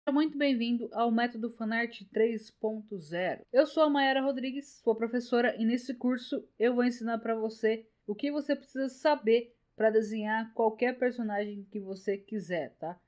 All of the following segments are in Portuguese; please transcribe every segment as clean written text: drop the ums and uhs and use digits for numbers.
Seja muito bem-vindo ao Método Fanart 3.0. Eu sou a Mayara Rodrigues, sua professora, e nesse curso eu vou ensinar para você o que você precisa saber para desenhar qualquer personagem que você quiser, tá?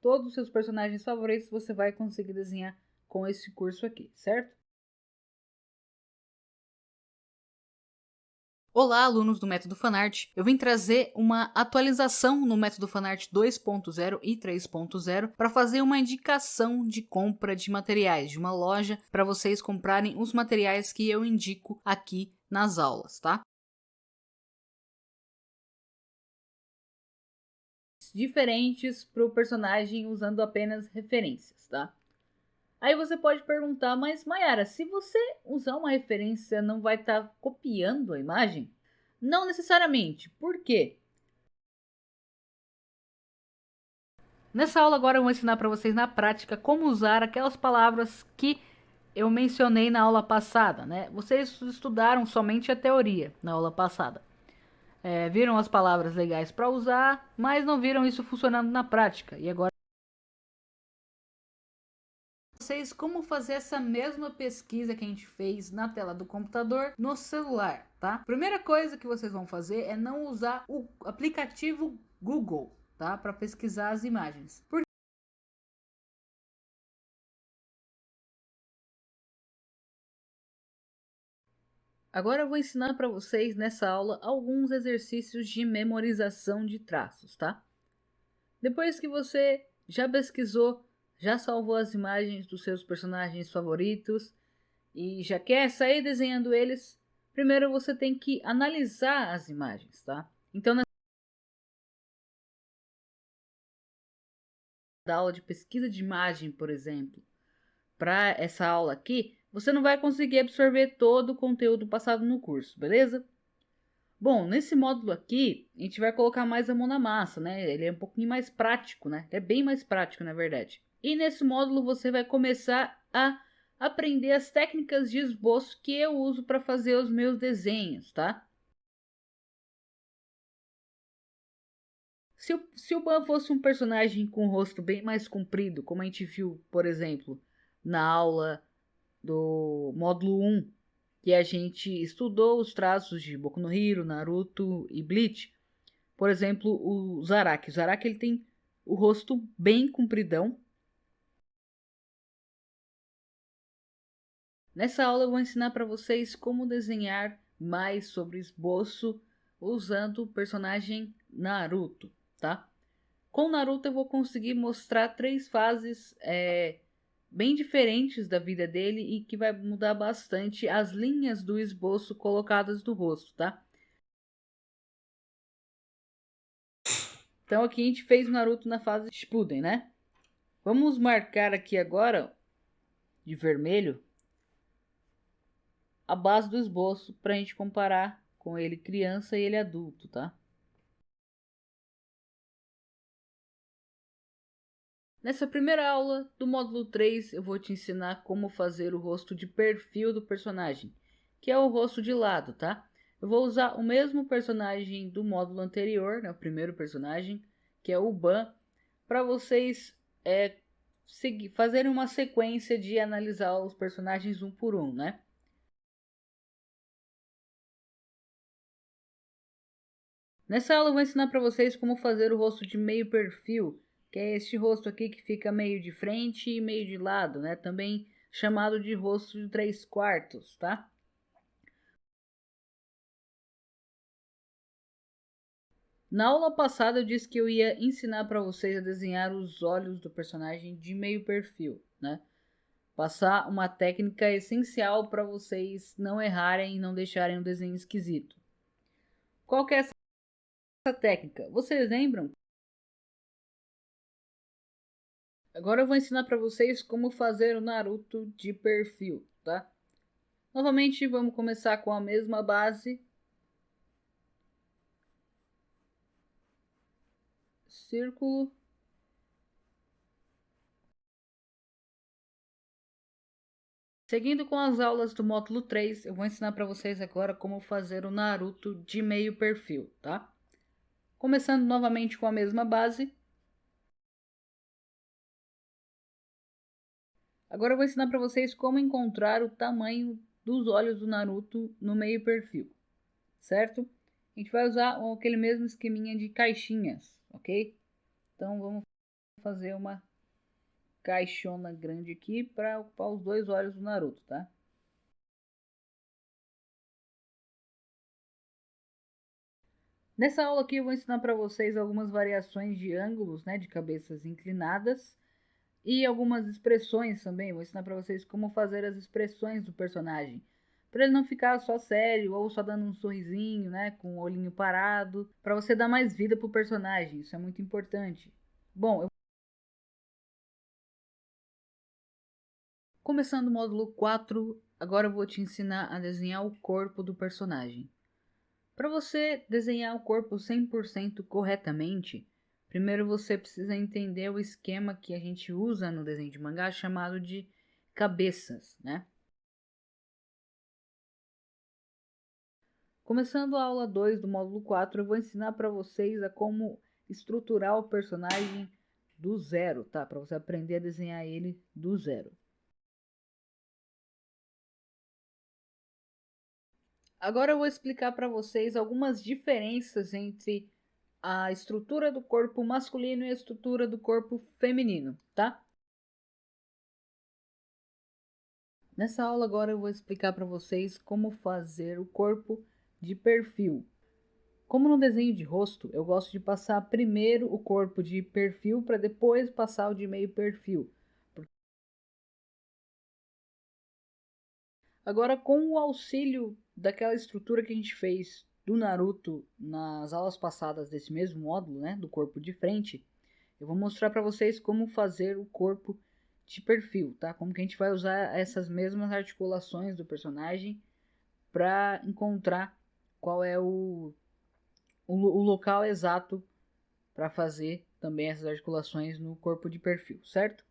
Todos os seus personagens favoritos você vai conseguir desenhar com esse curso aqui, certo? Olá, alunos do Método Fanart. Eu vim trazer uma atualização no Método Fanart 2.0 e 3.0 para fazer uma indicação de compra de materiais de uma loja para vocês comprarem os materiais que eu indico aqui nas aulas, tá? Diferentes para o personagem usando apenas referências, tá? Aí você pode perguntar, mas Mayara, se você usar uma referência, não vai estar copiando a imagem? Não necessariamente. Por quê? Nessa aula agora eu vou ensinar para vocês na prática como usar aquelas palavras que eu mencionei na aula passada, né? Vocês estudaram somente a teoria na aula passada. Viram as palavras legais para usar, mas não viram isso funcionando na prática. E agora vocês como fazer essa mesma pesquisa que a gente fez na tela do computador no celular, tá? Primeira coisa que vocês vão fazer é não usar o aplicativo Google, tá? Para pesquisar as imagens. Agora eu vou ensinar para vocês nessa aula alguns exercícios de memorização de traços, tá? Depois que você já pesquisou, já salvou as imagens dos seus personagens favoritos e já quer sair desenhando eles, primeiro você tem que analisar as imagens, tá? Então, na aula de pesquisa de imagem, por exemplo, para essa aula aqui, você não vai conseguir absorver todo o conteúdo passado no curso, beleza? Bom, nesse módulo aqui, a gente vai colocar mais a mão na massa, né? Ele é um pouquinho mais prático, né? É bem mais prático, na verdade. E nesse módulo você vai começar a aprender as técnicas de esboço que eu uso para fazer os meus desenhos, tá? Se o Ban fosse um personagem com o rosto bem mais comprido, como a gente viu, por exemplo, na aula do módulo 1, que a gente estudou os traços de Boku no Hero, Naruto e Bleach. Por exemplo, o Zaraki. O Zaraki ele tem o rosto bem compridão. Nessa aula eu vou ensinar para vocês como desenhar mais sobre esboço usando o personagem Naruto, tá? Com Naruto eu vou conseguir mostrar três fases bem diferentes da vida dele e que vai mudar bastante as linhas do esboço colocadas do rosto, tá? Então aqui a gente fez o Naruto na fase Shippuden, né? Vamos marcar aqui agora de vermelho a base do esboço para a gente comparar com ele criança e ele adulto, tá? Nessa primeira aula do módulo 3, eu vou te ensinar como fazer o rosto de perfil do personagem, que é o rosto de lado, tá? Eu vou usar o mesmo personagem do módulo anterior, né, o primeiro personagem, que é o Ban, para vocês fazerem uma sequência de analisar os personagens um por um, né? Nessa aula eu vou ensinar para vocês como fazer o rosto de meio perfil, que é este rosto aqui que fica meio de frente e meio de lado, né? Também chamado de rosto de 3/4, tá? Na aula passada eu disse que eu ia ensinar para vocês a desenhar os olhos do personagem de meio perfil, né? Passar uma técnica essencial para vocês não errarem e não deixarem um desenho esquisito. Qual que é essa técnica? Vocês lembram? Agora eu vou ensinar para vocês como fazer o Naruto de perfil, tá? Novamente, vamos começar com a mesma base. Círculo. Seguindo com as aulas do módulo 3, eu vou ensinar para vocês agora como fazer o Naruto de meio perfil, tá? Começando novamente com a mesma base. Agora eu vou ensinar para vocês como encontrar o tamanho dos olhos do Naruto no meio perfil, certo? A gente vai usar aquele mesmo esqueminha de caixinhas, ok? Então vamos fazer uma caixona grande aqui para ocupar os dois olhos do Naruto, tá? Nessa aula aqui eu vou ensinar para vocês algumas variações de ângulos, né, de cabeças inclinadas e algumas expressões também. Vou ensinar para vocês como fazer as expressões do personagem, para ele não ficar só sério ou só dando um sorrisinho, né, com o olhinho parado, para você dar mais vida pro personagem. Isso é muito importante. Bom, começando o módulo 4, agora eu vou te ensinar a desenhar o corpo do personagem. Para você desenhar o corpo 100% corretamente, primeiro você precisa entender o esquema que a gente usa no desenho de mangá chamado de cabeças, né? Começando a aula 2 do módulo 4, eu vou ensinar para vocês a como estruturar o personagem do zero, tá? Para você aprender a desenhar ele do zero. Agora eu vou explicar para vocês algumas diferenças entre a estrutura do corpo masculino e a estrutura do corpo feminino, tá? Nessa aula agora eu vou explicar para vocês como fazer o corpo de perfil. Como no desenho de rosto, eu gosto de passar primeiro o corpo de perfil para depois passar o de meio perfil. Agora, com o auxílio daquela estrutura que a gente fez do Naruto nas aulas passadas desse mesmo módulo, né, do corpo de frente, eu vou mostrar para vocês como fazer o corpo de perfil, tá? Como que a gente vai usar essas mesmas articulações do personagem para encontrar qual é o local exato para fazer também essas articulações no corpo de perfil, certo?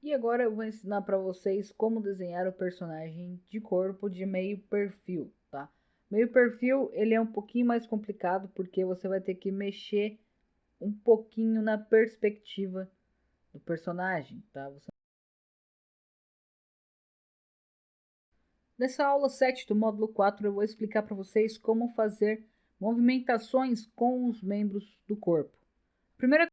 E agora eu vou ensinar para vocês como desenhar o personagem de corpo de meio perfil, tá? Meio perfil, ele é um pouquinho mais complicado porque você vai ter que mexer um pouquinho na perspectiva do personagem, tá? Nessa aula 7 do módulo 4, eu vou explicar para vocês como fazer movimentações com os membros do corpo. Primeira,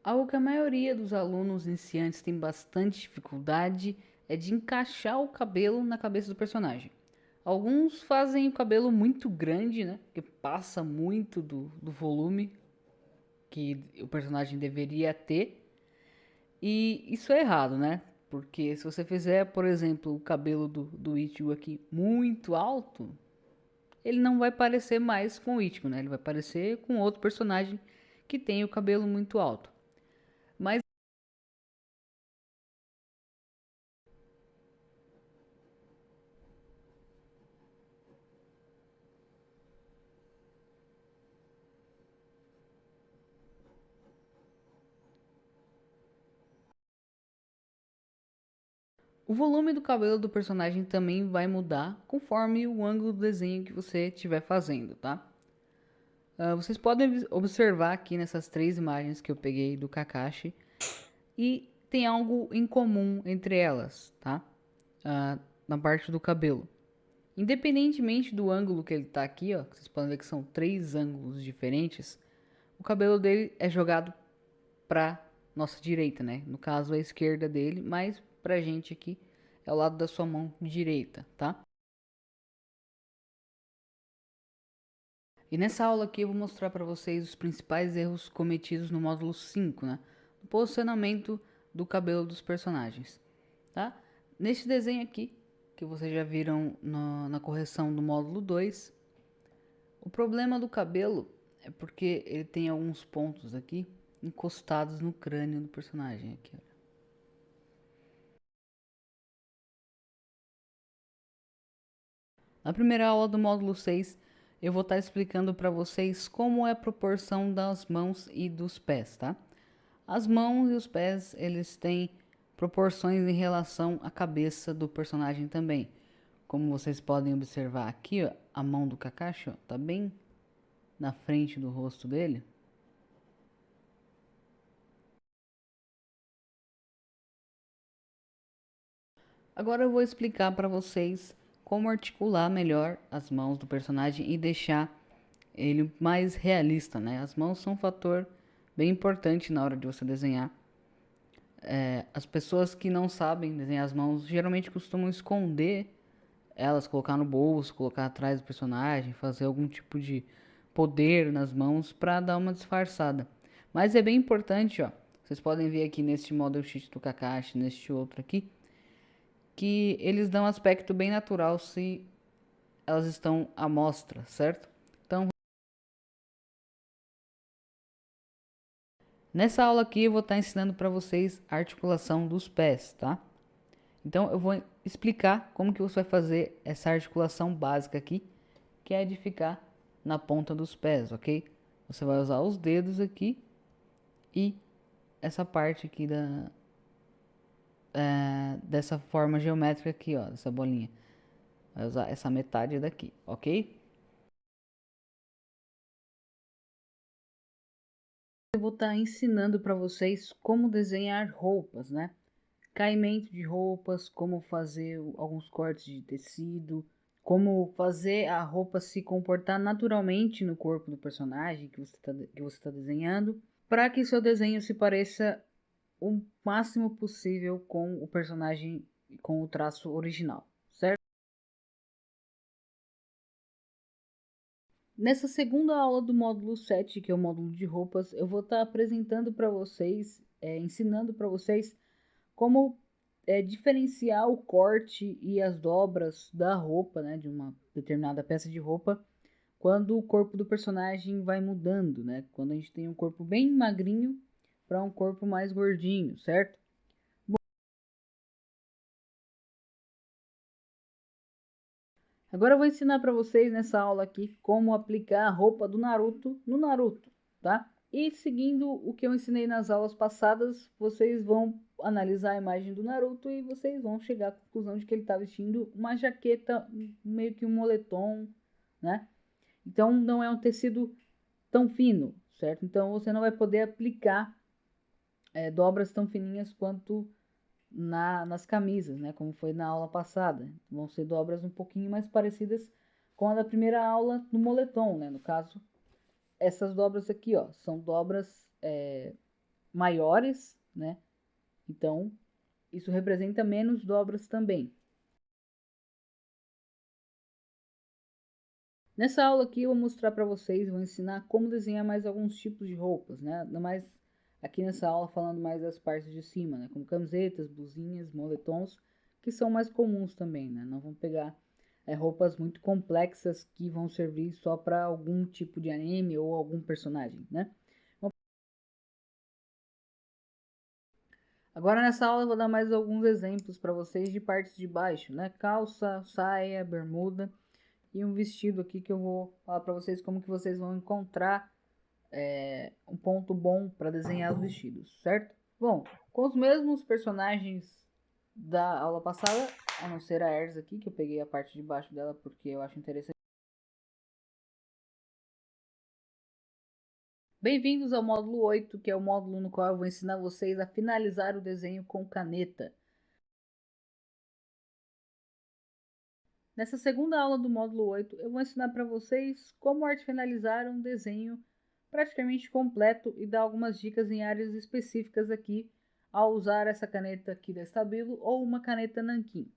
algo que a maioria dos alunos iniciantes tem bastante dificuldade é de encaixar o cabelo na cabeça do personagem. Alguns fazem o cabelo muito grande, né? Que passa muito do volume que o personagem deveria ter. E isso é errado, né? Porque se você fizer, por exemplo, o cabelo do Ichigo aqui muito alto, ele não vai parecer mais com o Ichigo, né? Ele vai parecer com outro personagem que tem o cabelo muito alto. Mas o volume do cabelo do personagem também vai mudar conforme o ângulo do desenho que você estiver fazendo, tá? Vocês podem observar aqui nessas três imagens que eu peguei do Kakashi e tem algo em comum entre elas, tá? Na parte do cabelo. Independentemente do ângulo que ele tá aqui, ó, vocês podem ver que são três ângulos diferentes, o cabelo dele é jogado pra nossa direita, né? No caso, a esquerda dele, mas pra gente aqui é o lado da sua mão direita, tá? E nessa aula aqui eu vou mostrar para vocês os principais erros cometidos no módulo 5, né? No posicionamento do cabelo dos personagens, tá? Neste desenho aqui, que vocês já viram na correção do módulo 2, o problema do cabelo é porque ele tem alguns pontos aqui encostados no crânio do personagem. Aqui, ó. Na primeira aula do módulo 6, eu vou estar explicando para vocês como é a proporção das mãos e dos pés, tá? As mãos e os pés, eles têm proporções em relação à cabeça do personagem também. Como vocês podem observar aqui, ó, a mão do Kakashi, ó, tá bem na frente do rosto dele. Agora eu vou explicar para vocês como articular melhor as mãos do personagem e deixar ele mais realista, né? As mãos são um fator bem importante na hora de você desenhar. As pessoas que não sabem desenhar as mãos geralmente costumam esconder elas, colocar no bolso, colocar atrás do personagem, fazer algum tipo de poder nas mãos para dar uma disfarçada. Mas é bem importante, ó. Vocês podem ver aqui neste model sheet do Kakashi, neste outro aqui, que eles dão um aspecto bem natural se elas estão à mostra, certo? Então, nessa aula aqui eu vou estar ensinando para vocês a articulação dos pés, tá? Então eu vou explicar como que você vai fazer essa articulação básica aqui, que é de ficar na ponta dos pés, ok? Você vai usar os dedos aqui e essa parte aqui dessa forma geométrica aqui, ó, dessa bolinha. Vai usar essa metade daqui, ok? Eu vou estar ensinando para vocês como desenhar roupas, né? Caimento de roupas, como fazer alguns cortes de tecido, como fazer a roupa se comportar naturalmente no corpo do personagem que você tá desenhando, para que seu desenho se pareça o máximo possível com o personagem, com o traço original, certo? Nessa segunda aula do módulo 7, que é o módulo de roupas, eu vou estar apresentando para vocês, ensinando para vocês como diferenciar o corte e as dobras da roupa, né, de uma determinada peça de roupa, quando o corpo do personagem vai mudando, né? Quando a gente tem um corpo bem magrinho para um corpo mais gordinho, certo? Agora eu vou ensinar para vocês nessa aula aqui como aplicar a roupa do Naruto no Naruto, tá? E seguindo o que eu ensinei nas aulas passadas, vocês vão analisar a imagem do Naruto e vocês vão chegar à conclusão de que ele está vestindo uma jaqueta, meio que um moletom, né? Então não é um tecido tão fino, certo? Então você não vai poder aplicar dobras tão fininhas quanto nas camisas, né? Como foi na aula passada. Vão ser dobras um pouquinho mais parecidas com a da primeira aula no moletom, né? No caso, essas dobras aqui, ó, são dobras maiores, né? Então, isso representa menos dobras também. Nessa aula aqui eu vou mostrar para vocês, vou ensinar como desenhar mais alguns tipos de roupas, né? Mais aqui nessa aula falando mais das partes de cima, né? Como camisetas, blusinhas, moletons, que são mais comuns também, né? Não vão pegar roupas muito complexas que vão servir só para algum tipo de anime ou algum personagem, né? Agora nessa aula eu vou dar mais alguns exemplos para vocês de partes de baixo, né? Calça, saia, bermuda e um vestido aqui que eu vou falar para vocês como que vocês vão encontrar um ponto bom para desenhar os vestidos, certo? Bom, com os mesmos personagens da aula passada, a não ser a Erza aqui, que eu peguei a parte de baixo dela porque eu acho interessante. Bem-vindos ao módulo 8, que é o módulo no qual eu vou ensinar vocês a finalizar o desenho com caneta. Nessa segunda aula do módulo 8, eu vou ensinar para vocês como finalizar um desenho praticamente completo e dar algumas dicas em áreas específicas aqui ao usar essa caneta aqui da Stabilo ou uma caneta Nankin.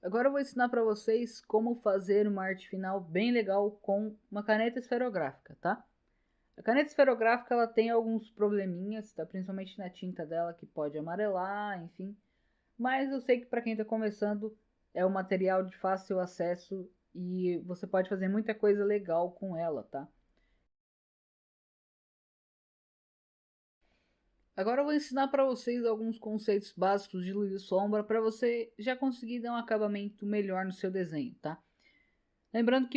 Agora eu vou ensinar para vocês como fazer uma arte final bem legal com uma caneta esferográfica, tá? A caneta esferográfica ela tem alguns probleminhas, tá? Principalmente na tinta dela que pode amarelar, enfim. Mas eu sei que para quem está começando é um material de fácil acesso e você pode fazer muita coisa legal com ela, tá? Agora eu vou ensinar para vocês alguns conceitos básicos de luz e sombra para você já conseguir dar um acabamento melhor no seu desenho, tá? Lembrando que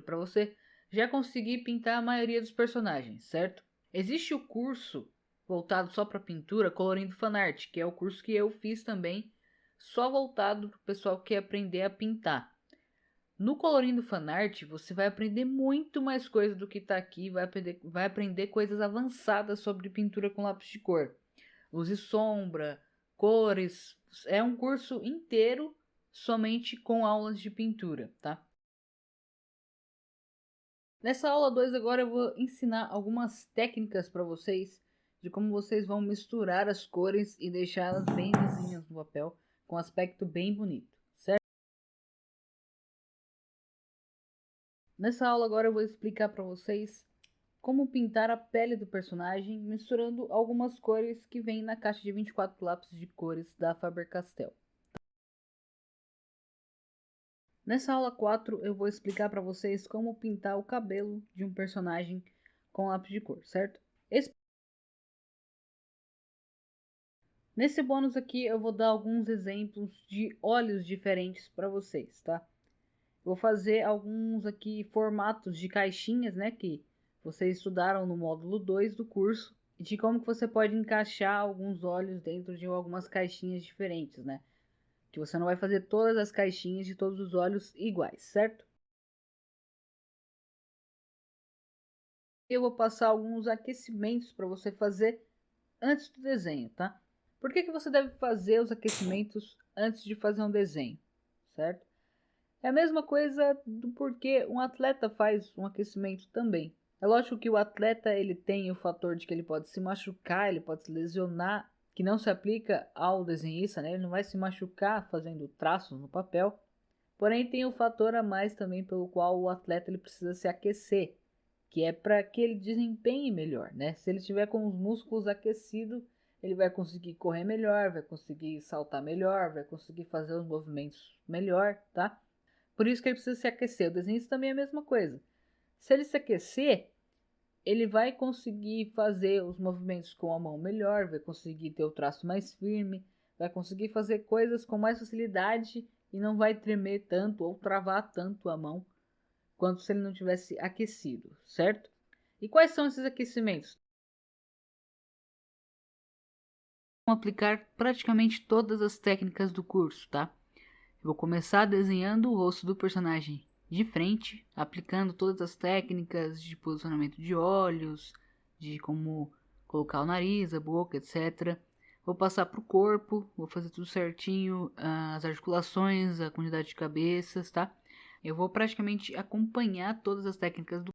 para você já conseguir pintar a maioria dos personagens, certo? Existe o curso voltado só para pintura colorindo fanart, que é o curso que eu fiz também, só voltado para o pessoal que quer aprender a pintar. No Colorindo Fanart, você vai aprender muito mais coisa do que está aqui, vai aprender coisas avançadas sobre pintura com lápis de cor. Luz e sombra, cores, é um curso inteiro somente com aulas de pintura, tá? Nessa aula 2 agora eu vou ensinar algumas técnicas para vocês de como vocês vão misturar as cores e deixá-las bem lisinhas no papel, com aspecto bem bonito, certo? Nessa aula agora eu vou explicar para vocês como pintar a pele do personagem misturando algumas cores que vêm na caixa de 24 lápis de cores da Faber-Castell. Nessa aula 4 eu vou explicar para vocês como pintar o cabelo de um personagem com lápis de cor, certo? Nesse bônus aqui eu vou dar alguns exemplos de olhos diferentes para vocês, tá? Vou fazer alguns aqui formatos de caixinhas, né, que vocês estudaram no módulo 2 do curso, de como que você pode encaixar alguns olhos dentro de algumas caixinhas diferentes, né? Que você não vai fazer todas as caixinhas de todos os olhos iguais, certo? Eu vou passar alguns aquecimentos para você fazer antes do desenho, tá? Por que você deve fazer os aquecimentos antes de fazer um desenho, certo? É a mesma coisa do porquê um atleta faz um aquecimento também. É lógico que o atleta ele tem o fator de que ele pode se machucar, ele pode se lesionar, que não se aplica ao desenhista, né? Ele não vai se machucar fazendo traços no papel. Porém, tem o fator a mais também pelo qual o atleta ele precisa se aquecer, que é para que ele desempenhe melhor, né? Se ele estiver com os músculos aquecidos, ele vai conseguir correr melhor, vai conseguir saltar melhor, vai conseguir fazer os movimentos melhor, tá? Por isso que ele precisa se aquecer. O desenhista também é a mesma coisa. Se ele se aquecer, ele vai conseguir fazer os movimentos com a mão melhor, vai conseguir ter o traço mais firme, vai conseguir fazer coisas com mais facilidade e não vai tremer tanto ou travar tanto a mão quanto se ele não tivesse aquecido, certo? E quais são esses aquecimentos? Vamos aplicar praticamente todas as técnicas do curso, tá? Eu vou começar desenhando o rosto do personagem de frente, aplicando todas as técnicas de posicionamento de olhos, de como colocar o nariz, a boca, etc. Vou passar para o corpo, vou fazer tudo certinho, as articulações, a quantidade de cabeças, tá? Eu vou praticamente acompanhar todas as técnicas do